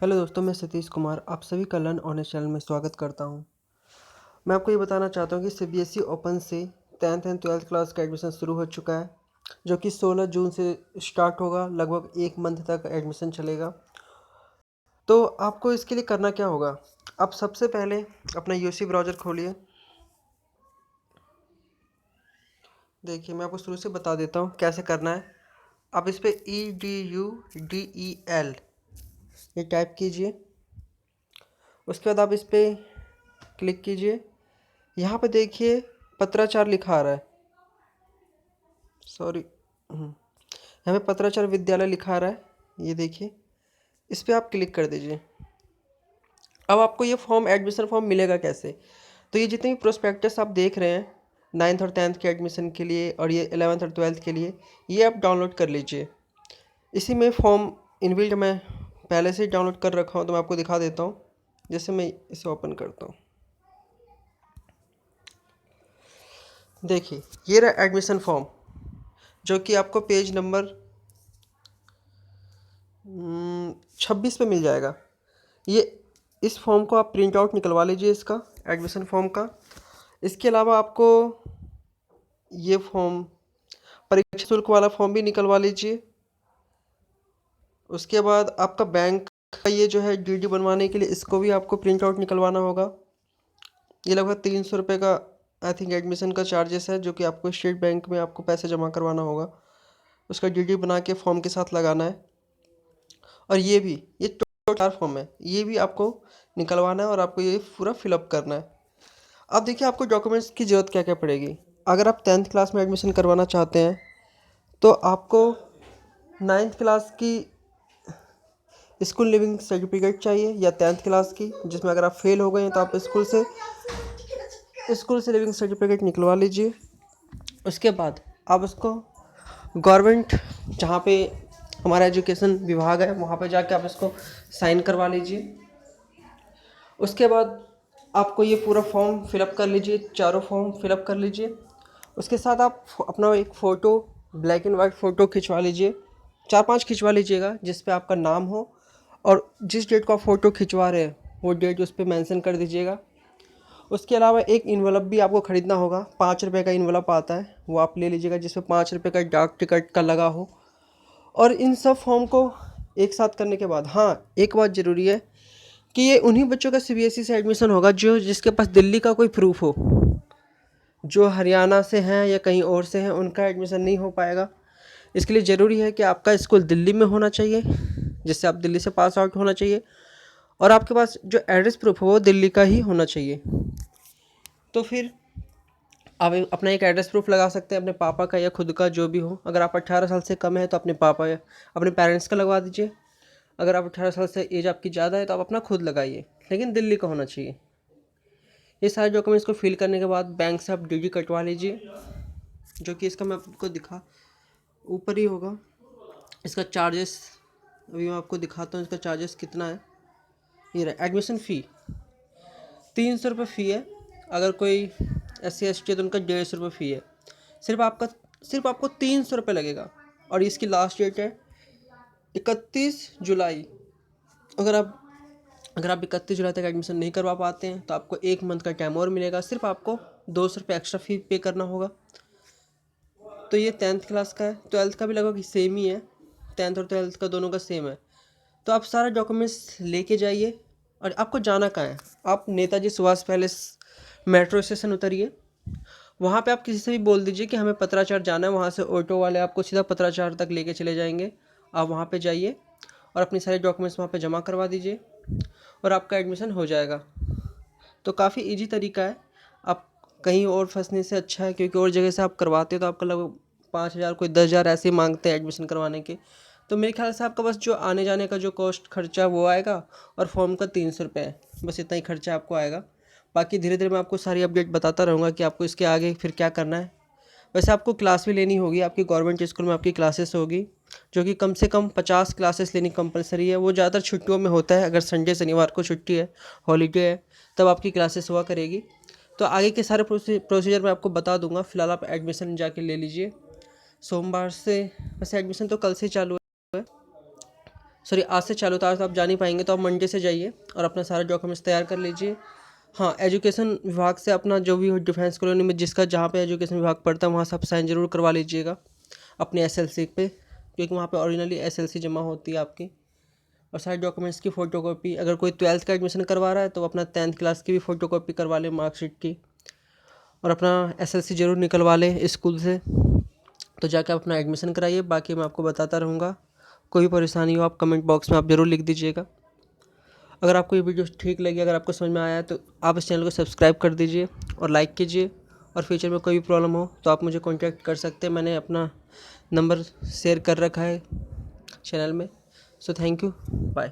Hello दोस्तों, मैं सतीश कुमार आप सभी का लर्न ऑनेस्ट चैनल में स्वागत करता हूं। मैं आपको ये बताना चाहता हूं कि सीबीएसई ओपन से 10th एंड 12th क्लास का एडमिशन शुरू हो चुका है, जो कि 16 जून से स्टार्ट होगा। लगभग एक मंथ तक एडमिशन चलेगा। तो आपको इसके लिए करना क्या होगा? आप सबसे पहले अपना यूसी ब्राउज़र खोलिए। देखिए, मैं आपको शुरू से बता देता हूँ कैसे करना है। आप इस पर EDUDEL ये टाइप कीजिए। उसके बाद आप इस पर क्लिक कीजिए। यहाँ पे देखिए पत्राचार लिखा आ रहा है। सॉरी, यहाँ पे पत्राचार विद्यालय लिखा आ रहा है। ये देखिए, इस पर आप क्लिक कर दीजिए। अब आपको ये फॉर्म, एडमिशन फॉर्म मिलेगा कैसे? तो ये जितने भी प्रोस्पेक्टस आप देख रहे हैं 9th और 10th के एडमिशन के लिए और ये 11th और 12th के लिए, ये आप डाउनलोड कर लीजिए। इसी में फॉर्म इनबिल्ट मैं पहले से ही डाउनलोड कर रखा हूँ, तो मैं आपको दिखा देता हूँ। जैसे मैं इसे ओपन करता हूँ, देखिए ये रहा एडमिशन फॉर्म, जो कि आपको पेज नंबर 26 पे मिल जाएगा। ये इस फॉर्म को आप प्रिंट आउट निकलवा लीजिए, इसका एडमिशन फॉर्म का। इसके अलावा आपको ये फॉर्म, परीक्षा शुल्क वाला फॉर्म भी निकलवा लीजिए। उसके बाद आपका बैंक का ये जो है डीडी बनवाने के लिए, इसको भी आपको प्रिंट आउट निकलवाना होगा। ये लगभग 300 रुपये का आई थिंक एडमिशन का चार्जेस है, जो कि आपको स्टेट बैंक में आपको पैसे जमा करवाना होगा। उसका डीडी बना के फॉर्म के साथ लगाना है। और ये टोटल फॉर्म है, ये भी आपको निकलवाना है और आपको ये पूरा फिलअप करना है। अब देखिए आपको डॉक्यूमेंट्स की ज़रूरत क्या क्या पड़ेगी। अगर आप 10th क्लास में एडमिशन करवाना चाहते हैं तो आपको 9th क्लास की स्कूल लिविंग सर्टिफिकेट चाहिए, या 10th क्लास की, जिसमें अगर आप फेल हो गए हैं तो आप स्कूल से लिविंग सर्टिफिकेट निकलवा लीजिए। उसके बाद आप उसको गवर्नमेंट, जहाँ पे हमारा एजुकेशन विभाग है, वहाँ पे जाके आप इसको साइन करवा लीजिए। उसके बाद आपको ये पूरा फॉर्म फिलअप कर लीजिए, चारों फॉर्म फिलअप कर लीजिए। उसके साथ आप अपना एक photo, black and white photo खिंचवा लीजिए, 4-5 खिंचवा लीजिएगा, जिस पे आपका नाम हो। और जिस डेट को आप फ़ोटो खिंचवा रहे हैं वो डेट उस पर मेंशन कर दीजिएगा। उसके अलावा एक इन्वेलप भी आपको ख़रीदना होगा, 5 रुपये का इन्वेलप आता है, वो आप ले लीजिएगा, जिसमें 5 रुपये का डाक टिकट का लगा हो। और इन सब फॉर्म को एक साथ करने के बाद, हाँ एक बात ज़रूरी है कि ये उन्हीं बच्चों का सीबीएसई से एडमिशन होगा जिसके पास दिल्ली का कोई प्रूफ हो। जो हरियाणा से हैं या कहीं और से हैं, उनका एडमिशन नहीं हो पाएगा। इसके लिए ज़रूरी है कि आपका स्कूल दिल्ली में होना चाहिए, जिससे आप दिल्ली से पास आउट होना चाहिए, और आपके पास जो एड्रेस प्रूफ हो वो दिल्ली का ही होना चाहिए। तो फिर आप अपना एक एड्रेस प्रूफ लगा सकते हैं, अपने पापा का या खुद का, जो भी हो। अगर आप 18 साल से कम है तो अपने पापा या अपने पेरेंट्स का लगवा दीजिए। अगर आप 18 साल से एज आपकी ज़्यादा है तो आप अपना खुद लगाइए, लेकिन दिल्ली का होना चाहिए। ये सारे डॉक्यूमेंट्स को फिल करने के बाद बैंक से आप डीडी कटवा लीजिए, जो कि इसका मैं आपको दिखा ऊपर ही होगा। इसका चार्जेस अभी मैं आपको दिखाता हूँ, इसका चार्जेस कितना है। ये रहा एडमिशन फ़ी, 300 रुपये फ़ी है। अगर कोई SC ST है तो उनका 150 रुपये फ़ी है। सिर्फ आपको 300 रुपये लगेगा। और इसकी लास्ट डेट है 31 जुलाई। अगर आप 31 जुलाई तक एडमिशन नहीं करवा पाते हैं तो आपको 1 मंथ का टाइम और मिलेगा। सिर्फ आपको 200 रुपये एक्स्ट्रा फ़ी पे करना होगा। तो ये 10th क्लास का है। 12th का भी लगभग सेम ही है, 10th और 12th का दोनों का सेम है। तो आप सारे डॉक्यूमेंट्स लेके जाइए। और आपको जाना कहाँ है? आप Netaji Subhash palace metro station उतरिए। वहाँ पे आप किसी से भी बोल दीजिए कि हमें पत्राचार जाना है। वहाँ से ऑटो वाले आपको सीधा पत्राचार तक लेके चले जाएंगे। आप वहाँ पे जाइए और अपने सारे डॉक्यूमेंट्स वहाँ पे जमा करवा दीजिए और आपका एडमिशन हो जाएगा। तो काफ़ी इजी तरीका है। आप कहीं और फंसने से अच्छा है, क्योंकि और जगह से आप करवाते हो तो आपका लगभग 5,000, कोई 10,000 ऐसे ही मांगते हैं एडमिशन करवाने के। तो मेरे ख्याल से आपका बस जो आने जाने का जो कॉस्ट खर्चा वो आएगा, और फॉर्म का 300 रुपये है, बस इतना ही खर्चा आपको आएगा। बाकी धीरे धीरे मैं आपको सारी अपडेट बताता रहूँगा कि आपको इसके आगे फिर क्या करना है। वैसे आपको क्लास भी लेनी होगी, आपकी गवर्नमेंट स्कूल में आपकी क्लासेस होगी, जो कि कम से कम 50 क्लासेस लेनी कंपलसरी है। वो ज़्यादातर छुट्टियों में होता है, अगर संडे शनिवार को छुट्टी है, हॉलीडे है, तब आपकी क्लासेस हुआ करेगी। तो आगे के सारे प्रोसीजर मैं आपको बता दूंगा। फिलहाल आप एडमिशन जाके ले लीजिए सोमवार से। वैसे एडमिशन तो कल से चालू है, सॉरी आज से चालू था, आज तो आप जा नहीं पाएंगे, तो आप मंडे से जाइए और अपना सारा डॉक्यूमेंट्स तैयार कर लीजिए। हाँ, एजुकेशन विभाग से अपना जो भी हो डिफेंस कॉलोनी में जिसका जहाँ पे एजुकेशन विभाग पड़ता है वहाँ से आप साइन ज़रूर करवा लीजिएगा अपनी एसएलसी पे, क्योंकि वहाँ पे ओरिजिनली एसएलसी जमा होती है आपकी। और सारे डॉक्यूमेंट्स की फ़ोटोकॉपी, अगर कोई 12th का एडमिशन करवा रहा है तो अपना 10th क्लास की भी फ़ोटोकॉपी करवा ले मार्कशीट की, और अपना एसएलसी ज़रूर निकलवा ले स्कूल से, तो जाके आप अपना एडमिशन कराइए। बाकी मैं आपको बताता रहूँगा, कोई भी परेशानी हो आप कमेंट बॉक्स में आप ज़रूर लिख दीजिएगा। अगर आपको ये वीडियो ठीक लगी, अगर आपको समझ में आया तो आप इस चैनल को सब्सक्राइब कर दीजिए और लाइक कीजिए। और फ्यूचर में कोई भी प्रॉब्लम हो तो आप मुझे कॉन्टैक्ट कर सकते हैं, मैंने अपना नंबर शेयर कर रखा है चैनल में। So thank you, bye.